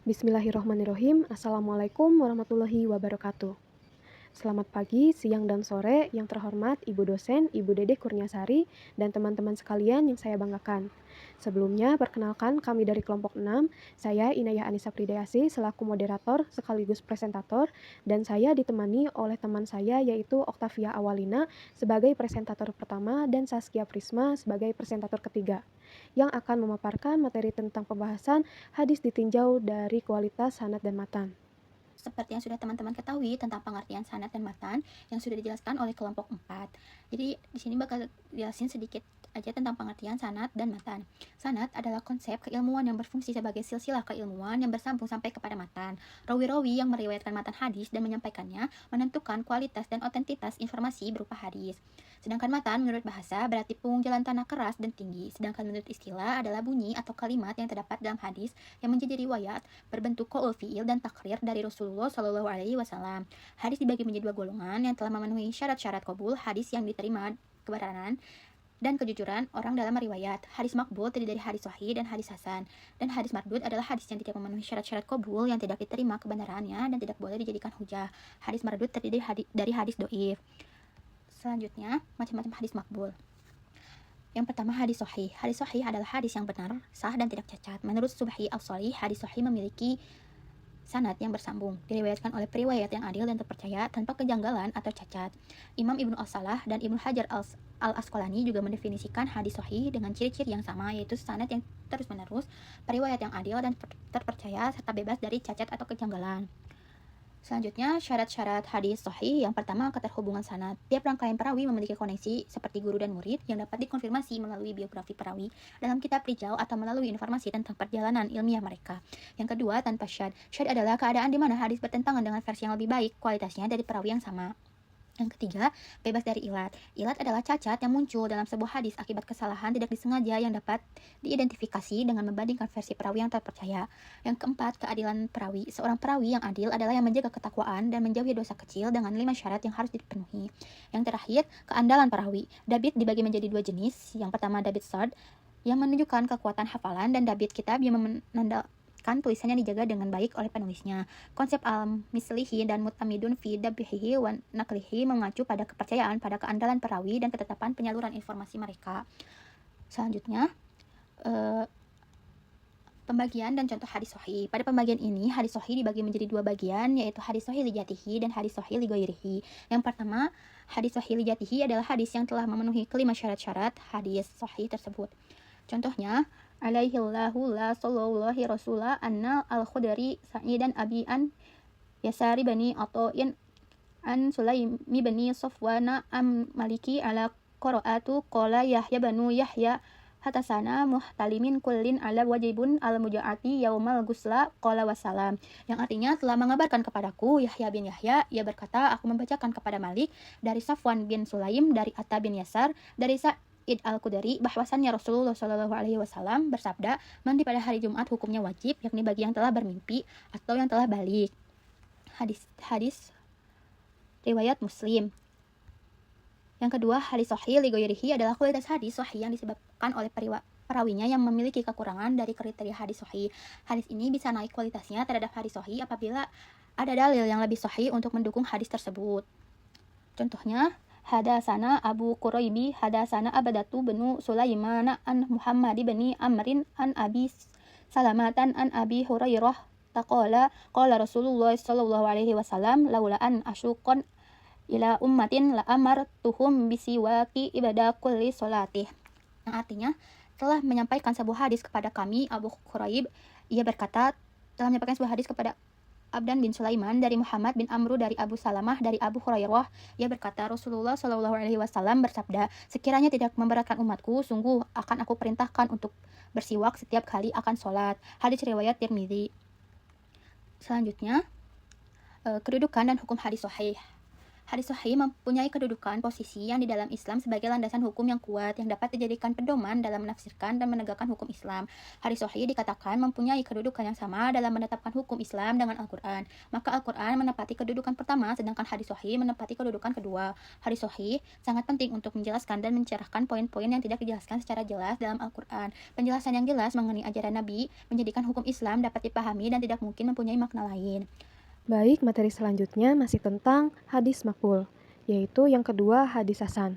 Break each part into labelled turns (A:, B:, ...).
A: Bismillahirrahmanirrahim. Assalamualaikum warahmatullahi wabarakatuh. Selamat pagi, siang, dan sore yang terhormat Ibu dosen, Ibu Dede Kurniasari, dan teman-teman sekalian yang saya banggakan. Sebelumnya, perkenalkan kami dari kelompok 6, saya Inayah Anissa Pridayasi selaku moderator sekaligus presentator, dan saya ditemani oleh teman saya yaitu Oktavia Awalina sebagai presentator pertama dan Saskia Prisma sebagai presentator ketiga, yang akan memaparkan materi tentang pembahasan hadis ditinjau dari kualitas sanad dan matan.
B: Seperti yang sudah teman-teman ketahui tentang pengertian sanad dan matan yang sudah dijelaskan oleh kelompok 4. Jadi di sini bakal jelasin sedikit aja tentang pengertian sanad dan matan. Sanad adalah konsep keilmuan yang berfungsi sebagai silsilah keilmuan yang bersambung sampai kepada matan. Rawi-rawi yang meriwayatkan matan hadis dan menyampaikannya menentukan kualitas dan otentitas informasi berupa hadis. Sedangkan matan menurut bahasa berarti punggung jalan tanah keras dan tinggi, sedangkan menurut istilah adalah bunyi atau kalimat yang terdapat dalam hadis yang menjadi riwayat berbentuk qaul fi'il dan takrir dari Rasulullah Shallallahu Alaihi Wasallam. Hadis dibagi menjadi dua golongan yang telah memenuhi syarat-syarat qabul, hadis yang diterima kebenaran dan kejujuran orang dalam meriwayat. Hadis makbul terdiri dari hadis sahih dan hadis hasan. Dan hadis mardud adalah hadis yang tidak memenuhi syarat-syarat qabul yang tidak diterima kebenarannya dan tidak boleh dijadikan hujah. Hadis mardud terdiri dari hadis doif. Selanjutnya, macam-macam hadis makbul. Yang pertama, hadis sahih. Hadis sahih adalah hadis yang benar, sah, dan tidak cacat. Menurut Subhi al-Shalih, hadis sahih memiliki sanad yang bersambung, diriwayatkan oleh periwayat yang adil dan terpercaya tanpa kejanggalan atau cacat. Imam Ibnu As-Salah dan Ibnu Hajar al-Asqalani juga mendefinisikan hadis sahih dengan ciri-ciri yang sama, yaitu sanad yang terus-menerus, periwayat yang adil dan terpercaya, serta bebas dari cacat atau kejanggalan. Selanjutnya, syarat-syarat hadis sahih. Yang pertama, keterhubungan sanad. Tiap rangkaian perawi memiliki koneksi seperti guru dan murid yang dapat dikonfirmasi melalui biografi perawi dalam kitab rijal atau melalui informasi tentang perjalanan ilmiah mereka. Yang kedua, tanpa syad. Syad adalah keadaan di mana hadis bertentangan dengan versi yang lebih baik kualitasnya dari perawi yang sama. Yang ketiga, bebas dari ilat. Ilat adalah cacat yang muncul dalam sebuah hadis akibat kesalahan tidak disengaja yang dapat diidentifikasi dengan membandingkan versi perawi yang terpercaya. Yang keempat, keadilan perawi. Seorang perawi yang adil adalah yang menjaga ketakwaan dan menjauhi dosa kecil dengan 5 syarat yang harus dipenuhi. Yang terakhir, keandalan perawi. Dabit dibagi menjadi 2 jenis. Yang pertama, dabit sard yang menunjukkan kekuatan hafalan, dan dabit kitab yang menandakan tulisannya dijaga dengan baik oleh penulisnya. Konsep al-mislihi dan mutamidun fi dabihi wa naklihi mengacu pada kepercayaan pada keandalan perawi dan ketetapan penyaluran informasi mereka. Selanjutnya, pembagian dan contoh hadis sahih. Pada pembagian ini, hadis sahih dibagi menjadi 2 bagian, yaitu hadis sahih li dzatihi dan hadis sahih li ghairihi. Yang pertama, hadis sahih li dzatihi adalah hadis yang telah memenuhi kelima syarat-syarat hadis sahih tersebut. Contohnya, alaihillahu la sallallahu rasulah anna al-khudari sa'idan abi an yasari bani ato'in an sulaimi bani sofwana am maliki ala qaraatu qala yahya banu yahya hatasana muhtalimin kullin ala wajibun al mujaati yaumal gusla qala wassalam, yang artinya telah mengabarkan kepadaku Yahya bin Yahya, ia berkata aku membacakan kepada Malik dari Safwan bin Sulaim dari Atta bin Yasar dari Id al-Qudari bahwasannya Rasulullah Shallallahu Alaihi Wasallam bersabda, mandi pada hari Jumat hukumnya wajib, yakni bagi yang telah bermimpi atau yang telah balik. Hadis riwayat Muslim. Yang kedua, hadis sahih li ghairihi adalah kualitas hadis sahih yang disebabkan oleh perawinya yang memiliki kekurangan dari kriteria hadis sahih. Hadis ini bisa naik kualitasnya terhadap hadis sahih apabila ada dalil yang lebih sahih untuk mendukung hadis tersebut. Contohnya, hadasana Abu Quraibi hadasana Abadatu benu Sulaiman an Muhammad bani Amrin an Abi Salamatan an Abi Hurairah taqala qala Rasulullah sallallahu alaihi wasallam laula an asyuqan ila ummatin la amartuhum bisiwaki ibadah kulli salatih, yang artinya telah menyampaikan sebuah hadis kepada kami Abu Quraib, ia berkata telah menyampaikan sebuah hadis kepada Abdan bin Sulaiman dari Muhammad bin Amru dari Abu Salamah dari Abu Hurairah, ia berkata Rasulullah Shallallahu Alaihi Wasallam bersabda, sekiranya tidak memberatkan umatku, sungguh akan aku perintahkan untuk bersiwak setiap kali akan sholat. Hadis riwayat Tirmidzi. Selanjutnya, kedudukan dan hukum hadis sahih. Hadis sahih mempunyai kedudukan posisi yang di dalam Islam sebagai landasan hukum yang kuat yang dapat dijadikan pedoman dalam menafsirkan dan menegakkan hukum Islam. Hadis sahih dikatakan mempunyai kedudukan yang sama dalam menetapkan hukum Islam dengan Al-Quran. Maka Al-Quran menepati kedudukan pertama, sedangkan hadis sahih menepati kedudukan kedua. Hadis sahih sangat penting untuk menjelaskan dan mencerahkan poin-poin yang tidak dijelaskan secara jelas dalam Al-Quran. Penjelasan yang jelas mengenai ajaran Nabi menjadikan hukum Islam dapat dipahami dan tidak mungkin mempunyai makna lain.
A: Baik, materi selanjutnya masih tentang hadis maqbul, yaitu yang kedua hadis hasan.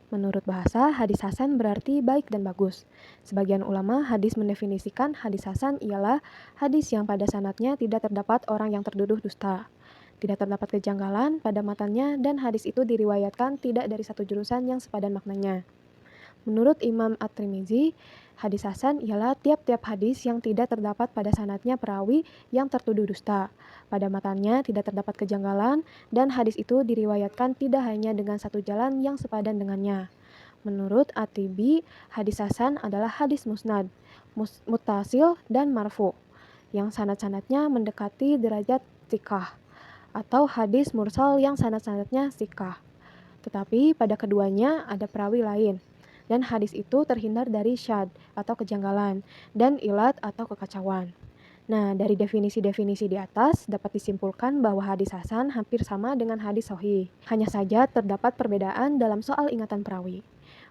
A: Menurut bahasa, hadis hasan berarti baik dan bagus. Sebagian ulama hadis mendefinisikan hadis hasan ialah hadis yang pada sanadnya tidak terdapat orang yang tertuduh dusta, tidak terdapat kejanggalan pada matanya, dan hadis itu diriwayatkan tidak dari satu jurusan yang sepadan maknanya. Menurut Imam At-Tirmizi, hadis hasan ialah tiap-tiap hadis yang tidak terdapat pada sanadnya perawi yang tertuduh dusta, pada matanya tidak terdapat kejanggalan, dan hadis itu diriwayatkan tidak hanya dengan satu jalan yang sepadan dengannya. Menurut At-Tibi, hadis hasan adalah hadis musnad, muttasil, dan marfu, yang sanad-sanadnya mendekati derajat thiqah, atau hadis mursal yang sanad-sanadnya thiqah. Tetapi pada keduanya ada perawi lain, dan hadis itu terhindar dari syad atau kejanggalan dan ilat atau kekacauan. Nah, dari definisi-definisi di atas dapat disimpulkan bahwa hadis hasan hampir sama dengan hadis sahih. Hanya saja terdapat perbedaan dalam soal ingatan perawi.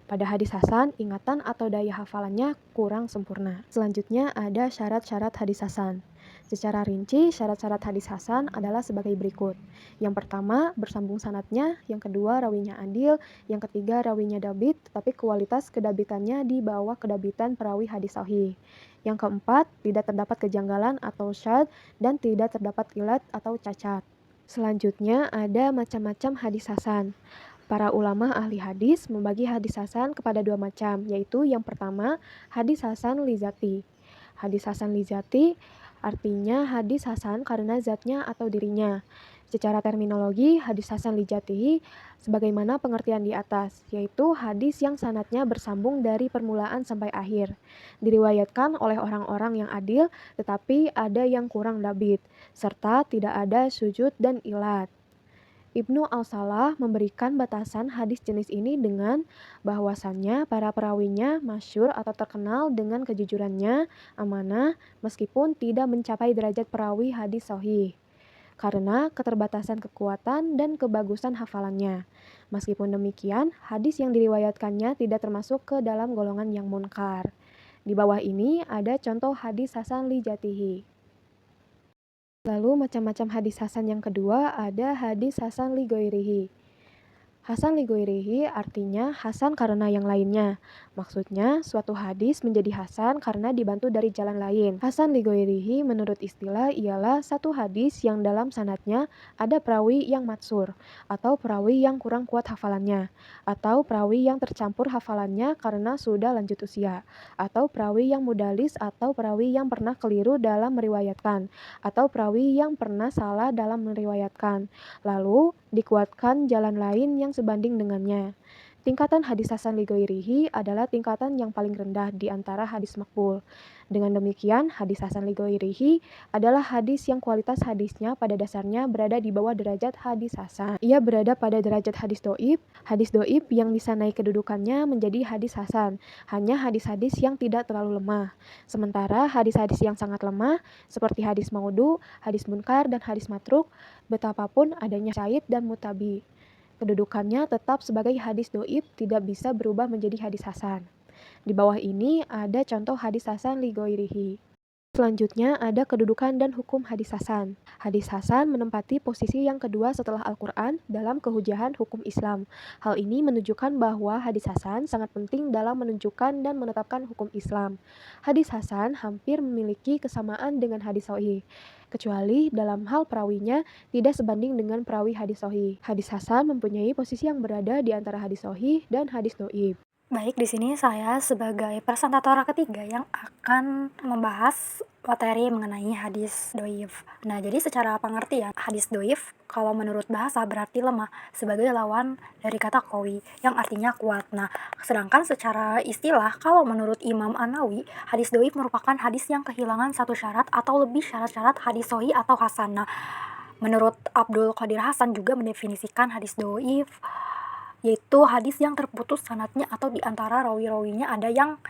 A: Pada hadis hasan, ingatan atau daya hafalannya kurang sempurna. Selanjutnya ada syarat-syarat hadis hasan. Secara rinci, syarat-syarat hadis hasan adalah sebagai berikut. Yang pertama, bersambung sanadnya. Yang kedua, rawinya adil. Yang ketiga, rawinya dabit, tetapi kualitas kedabitannya di bawah kedabitan perawi hadis sahih. Yang keempat, tidak terdapat kejanggalan atau syad dan tidak terdapat ilat atau cacat. Selanjutnya ada macam-macam hadis hasan. Para ulama ahli hadis membagi hadis hasan kepada dua macam, yaitu yang pertama, hadis hasan li zati. Hadis hasan li zati artinya hadis hasan karena zatnya atau dirinya. Secara terminologi, hadis hasan li zatihi sebagaimana pengertian di atas, yaitu hadis yang sanadnya bersambung dari permulaan sampai akhir. Diriwayatkan oleh orang-orang yang adil, tetapi ada yang kurang dabit, serta tidak ada sujud dan ilat. Ibnu Al-Salah memberikan batasan hadis jenis ini dengan bahwasannya para perawinya masyhur atau terkenal dengan kejujurannya, amanah, meskipun tidak mencapai derajat perawi hadis sahih, karena keterbatasan kekuatan dan kebagusan hafalannya. Meskipun demikian, hadis yang diriwayatkannya tidak termasuk ke dalam golongan yang munkar. Di bawah ini ada contoh hadis hasan li jatihi. Lalu macam-macam hadis hasan yang kedua ada hadis hasan li ghairihi. Hasan li ghairihi artinya hasan karena yang lainnya. Maksudnya, suatu hadis menjadi hasan karena dibantu dari jalan lain. Hasan li ghairihi menurut istilah ialah satu hadis yang dalam sanadnya ada perawi yang matsur, atau perawi yang kurang kuat hafalannya, atau perawi yang tercampur hafalannya karena sudah lanjut usia, atau perawi yang mudalis atau perawi yang pernah keliru dalam meriwayatkan, atau perawi yang pernah salah dalam meriwayatkan. Lalu, dikuatkan jalan lain yang sebanding dengannya. Tingkatan hadis hasan li ghairihi adalah tingkatan yang paling rendah di antara hadis maqbul. Dengan demikian, hadis hasan li ghairihi adalah hadis yang kualitas hadisnya pada dasarnya berada di bawah derajat hadis hasan. Ia berada pada derajat hadis doib yang disanai kedudukannya menjadi hadis hasan, hanya hadis-hadis yang tidak terlalu lemah. Sementara hadis-hadis yang sangat lemah, seperti hadis maudhu, hadis munkar, dan hadis matruk, betapapun adanya syahid dan mutabi, kedudukannya tetap sebagai hadis doib, tidak bisa berubah menjadi hadis hasan. Di bawah ini ada contoh hadis hasan li ghairihi. Selanjutnya ada kedudukan dan hukum hadis hasan. Hadis hasan menempati posisi yang kedua setelah Al-Quran dalam kehujahan hukum Islam. Hal ini menunjukkan bahwa hadis hasan sangat penting dalam menunjukkan dan menetapkan hukum Islam. Hadis hasan hampir memiliki kesamaan dengan hadis sahih, kecuali dalam hal perawinya tidak sebanding dengan perawi hadis sahih. Hadis hasan mempunyai posisi yang berada di antara hadis sahih dan hadis doib.
C: Baik, di sini saya sebagai presentator ketiga yang akan membahas materi mengenai hadis doif. Nah, jadi secara pengertian, hadis doif kalau menurut bahasa berarti lemah sebagai lawan dari kata qawi yang artinya kuat. Nah, sedangkan secara istilah, kalau menurut Imam An-Nawawi, hadis doif merupakan hadis yang kehilangan satu syarat atau lebih syarat-syarat hadis sahih atau hasan. Nah, Menurut Abdul Qadir Hasan juga mendefinisikan hadis doif, yaitu hadis yang terputus sanadnya atau di antara rawi-rawinya ada yang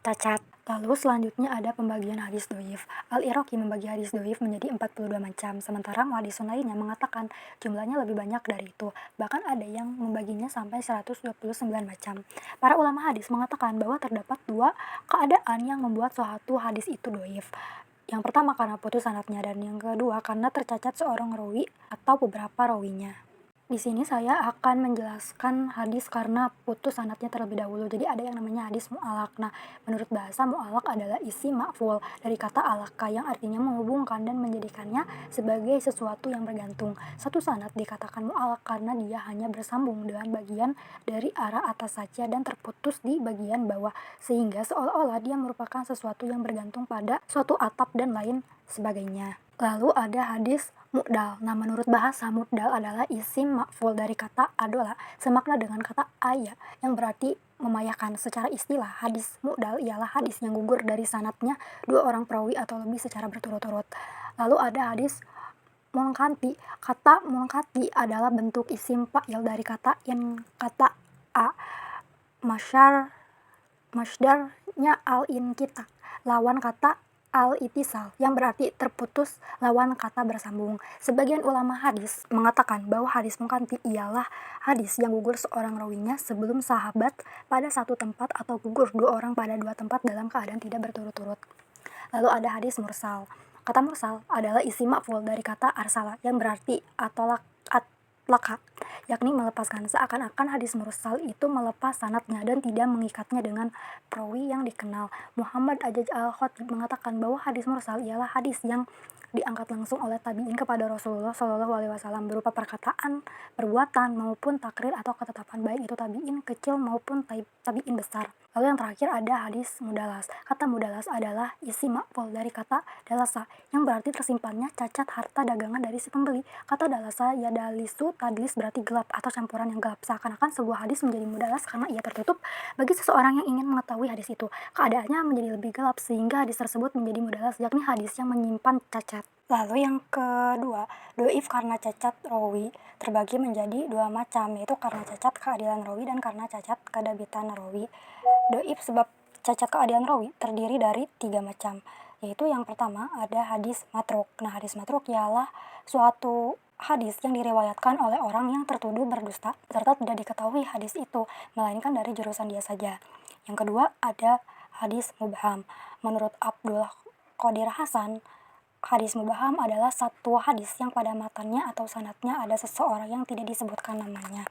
C: cacat. Lalu selanjutnya ada pembagian hadis doif. Al-Iraqi membagi hadis doif menjadi 42 macam, sementara muhaddisun lainnya mengatakan jumlahnya lebih banyak dari itu. Bahkan ada yang membaginya sampai 129 macam. Para ulama hadis mengatakan bahwa terdapat dua keadaan yang membuat suatu hadis itu doif. Yang pertama karena putus sanadnya, dan yang kedua karena tercacat seorang rawi atau beberapa rawinya. Di sini saya akan menjelaskan hadis karena putus sanadnya terlebih dahulu. Jadi ada yang namanya hadis mu'alaq. Nah, menurut bahasa mu'alaq adalah isi ma'ful dari kata alaka yang artinya menghubungkan dan menjadikannya sebagai sesuatu yang bergantung. Satu sanad dikatakan mu'alaq karena dia hanya bersambung dengan bagian dari arah atas saja dan terputus di bagian bawah, sehingga seolah-olah dia merupakan sesuatu yang bergantung pada suatu atap dan lain sebagainya. Lalu ada hadis mu'dal. Nah, menurut bahasa, mu'dal adalah isim ma'ful dari kata adola, semakna dengan kata aya, yang berarti memayahkan. Secara istilah, hadis mu'dal ialah hadis yang gugur dari sanadnya dua orang perawi atau lebih secara berturut-turut. Lalu ada hadis munqati. Kata munqati adalah bentuk isim fa'il dari kata in kata a, masdarnya al-inqita, lawan kata al-itisal, yang berarti terputus, lawan kata bersambung. Sebagian ulama hadis mengatakan bahwa hadis munqati ialah hadis yang gugur seorang rawinya sebelum sahabat pada satu tempat atau gugur dua orang pada dua tempat dalam keadaan tidak berturut-turut. Lalu ada hadis mursal. Kata mursal adalah isi ma'ful dari kata arsala, yang berarti atlaka, yakni melepaskan. Seakan-akan hadis mursal itu melepas sanadnya dan tidak mengikatnya dengan perawi yang dikenal. Muhammad Ajaj al-Khatib mengatakan bahwa hadis mursal ialah hadis yang diangkat langsung oleh tabi'in kepada Rasulullah SAW berupa perkataan, perbuatan, maupun takrir atau ketetapan, baik itu tabi'in kecil maupun tabi'in besar. Lalu yang terakhir ada hadis mudalas. Kata mudalas adalah isi ma'ful dari kata dalasa, yang berarti tersimpannya cacat harta dagangan dari si pembeli. Kata dalasa ya dalisu, tadlis berarti gelap atau campuran yang gelap. Seakan-akan sebuah hadis menjadi mudalas karena ia tertutup bagi seseorang yang ingin mengetahui hadis itu. Keadaannya menjadi lebih gelap sehingga hadis tersebut menjadi mudalas, yakni hadis yang menyimpan cacat. Lalu yang kedua, doif karena cacat rawi terbagi menjadi dua macam, yaitu karena cacat keadilan rawi dan karena cacat kedabitan rawi. Doif sebab cacat keadilan rawi terdiri dari tiga macam, yaitu yang pertama ada hadis matruk. Nah, hadis matruk ialah suatu hadis yang diriwayatkan oleh orang yang tertuduh berdusta serta tidak diketahui hadis itu, melainkan dari jurusan dia saja. Yang kedua ada hadis mubham. Menurut Abdul Qadir Hasan, hadis mubham adalah satu hadis yang pada matanya atau sanadnya ada seseorang yang tidak disebutkan namanya.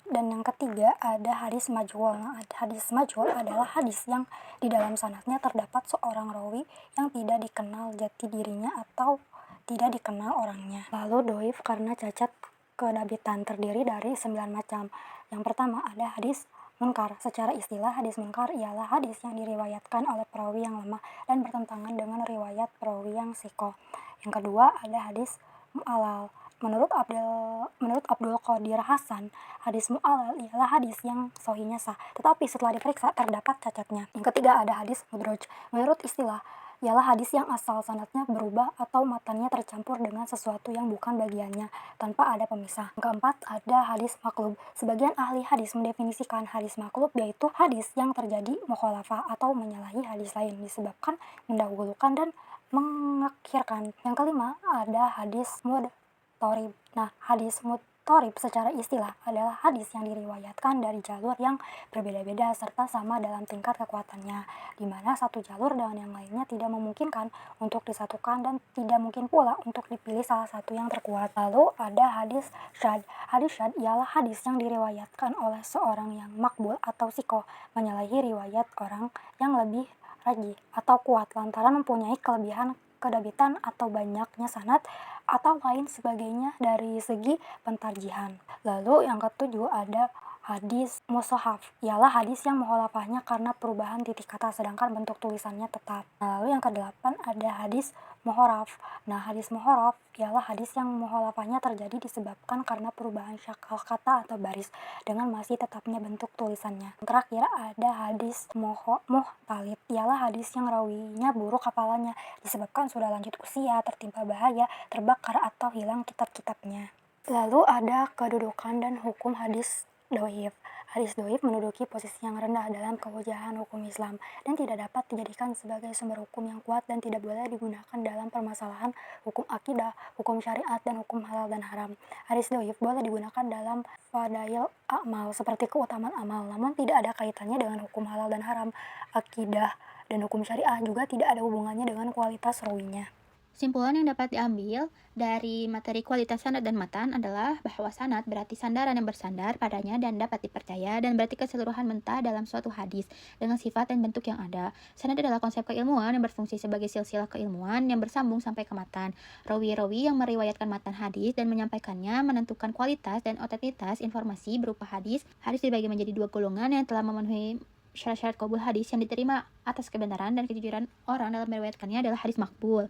C: Dan yang ketiga ada hadis majhul. Nah, hadis majhul adalah hadis yang di dalam sanadnya terdapat seorang rawi yang tidak dikenal jati dirinya atau tidak dikenal orangnya. Lalu doif karena cacat kedabitan terdiri dari 9 macam. Yang pertama ada hadis munkar. Secara istilah, hadis munkar ialah hadis yang diriwayatkan oleh perawi yang lemah dan bertentangan dengan riwayat perawi yang sikoh. Yang kedua ada hadis mu'alal. Menurut Abdul Qadir Hasan, hadis mu'alal ialah hadis yang sahihnya sah, tetapi setelah diperiksa terdapat cacatnya. Yang ketiga ada hadis mudraj. Menurut istilah, ialah hadis yang asal sanadnya berubah atau matannya tercampur dengan sesuatu yang bukan bagiannya tanpa ada pemisah. Yang keempat ada hadis maklub. Sebagian ahli hadis mendefinisikan hadis maklub yaitu hadis yang terjadi mukhalafah atau menyalahi hadis lain disebabkan mendahulukan dan mengakhirkan. Yang kelima ada hadis mudtorib. Nah, hadis mudtorib secara istilah adalah hadis yang diriwayatkan dari jalur yang berbeda-beda serta sama dalam tingkat kekuatannya, di mana satu jalur dengan yang lainnya tidak memungkinkan untuk disatukan dan tidak mungkin pula untuk dipilih salah satu yang terkuat. Lalu ada hadis syad. Hadis syad ialah hadis yang diriwayatkan oleh seorang yang makbul atau sikoh, menyalahi riwayat orang yang lebih rajih atau kuat lantaran mempunyai kelebihan kedabitan atau banyaknya sanad atau lain sebagainya dari segi pentarjihan. Lalu yang ketujuh ada hadis mushaf, ialah hadis yang mukhalafahnya karena perubahan titik kata sedangkan bentuk tulisannya tetap. Lalu yang kedelapan ada hadis muhoraf. Nah, hadis muhoraf ialah hadis yang muholafannya terjadi disebabkan karena perubahan syakal kata atau baris dengan masih tetapnya bentuk tulisannya. Terakhir ada hadis muhtalid, ialah hadis yang rawinya buruk hafalannya disebabkan sudah lanjut usia, tertimpa bahaya, terbakar atau hilang kitab-kitabnya. Lalu ada kedudukan dan hukum hadis doif. Hadis doif menduduki posisi yang rendah dalam kehujahan hukum Islam dan tidak dapat dijadikan sebagai sumber hukum yang kuat dan tidak boleh digunakan dalam permasalahan hukum akidah, hukum syariat, dan hukum halal dan haram. Hadis doif boleh digunakan dalam fadail amal seperti keutamaan amal, namun tidak ada kaitannya dengan hukum halal dan haram, akidah, dan hukum syariah juga tidak ada hubungannya dengan kualitas rawinya.
B: Kesimpulan yang dapat diambil dari materi kualitas sanad dan matan adalah bahwa sanad berarti sandaran yang bersandar padanya dan dapat dipercaya, dan berarti keseluruhan mentah dalam suatu hadis dengan sifat dan bentuk yang ada. Sanad adalah konsep keilmuan yang berfungsi sebagai silsilah keilmuan yang bersambung sampai ke matan. Rawi-rawi yang meriwayatkan matan hadis dan menyampaikannya menentukan kualitas dan otentitas informasi berupa hadis. Hadis dibagi menjadi dua golongan yang telah memenuhi syarat-syarat qabul hadis yang diterima atas kebenaran dan kejujuran orang dalam meriwayatkannya adalah hadis makbul.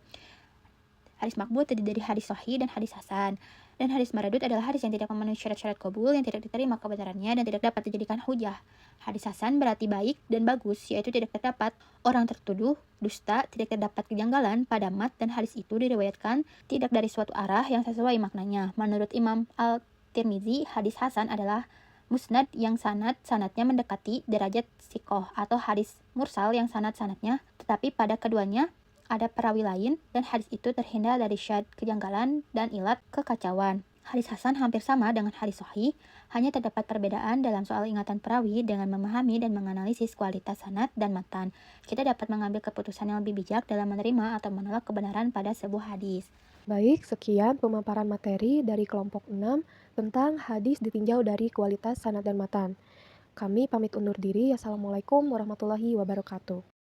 B: Hadis makbul terdiri dari hadis sahih dan hadis hasan. Dan hadis maradud adalah hadis yang tidak memenuhi syarat-syarat qabul, yang tidak diterima kebenarannya dan tidak dapat dijadikan hujah. Hadis hasan berarti baik dan bagus, yaitu tidak terdapat orang tertuduh dusta, tidak terdapat kejanggalan pada mat, dan hadis itu diriwayatkan tidak dari suatu arah yang sesuai maknanya. Menurut Imam Al-Tirmizi, hadis hasan adalah musnad yang sanadnya mendekati derajat sikoh, atau hadis mursal yang sanadnya tetapi pada keduanya ada perawi lain dan hadis itu terhindar dari syad, kejanggalan, dan ilat kekacauan. Hadis hasan hampir sama dengan hadis sahih, hanya terdapat perbedaan dalam soal ingatan perawi. Dengan memahami dan menganalisis kualitas sanad dan matan, kita dapat mengambil keputusan yang lebih bijak dalam menerima atau menolak kebenaran pada sebuah hadis.
A: Baik, sekian pemaparan materi dari kelompok 6 tentang hadis ditinjau dari kualitas sanad dan matan. Kami pamit undur diri. Assalamualaikum warahmatullahi wabarakatuh.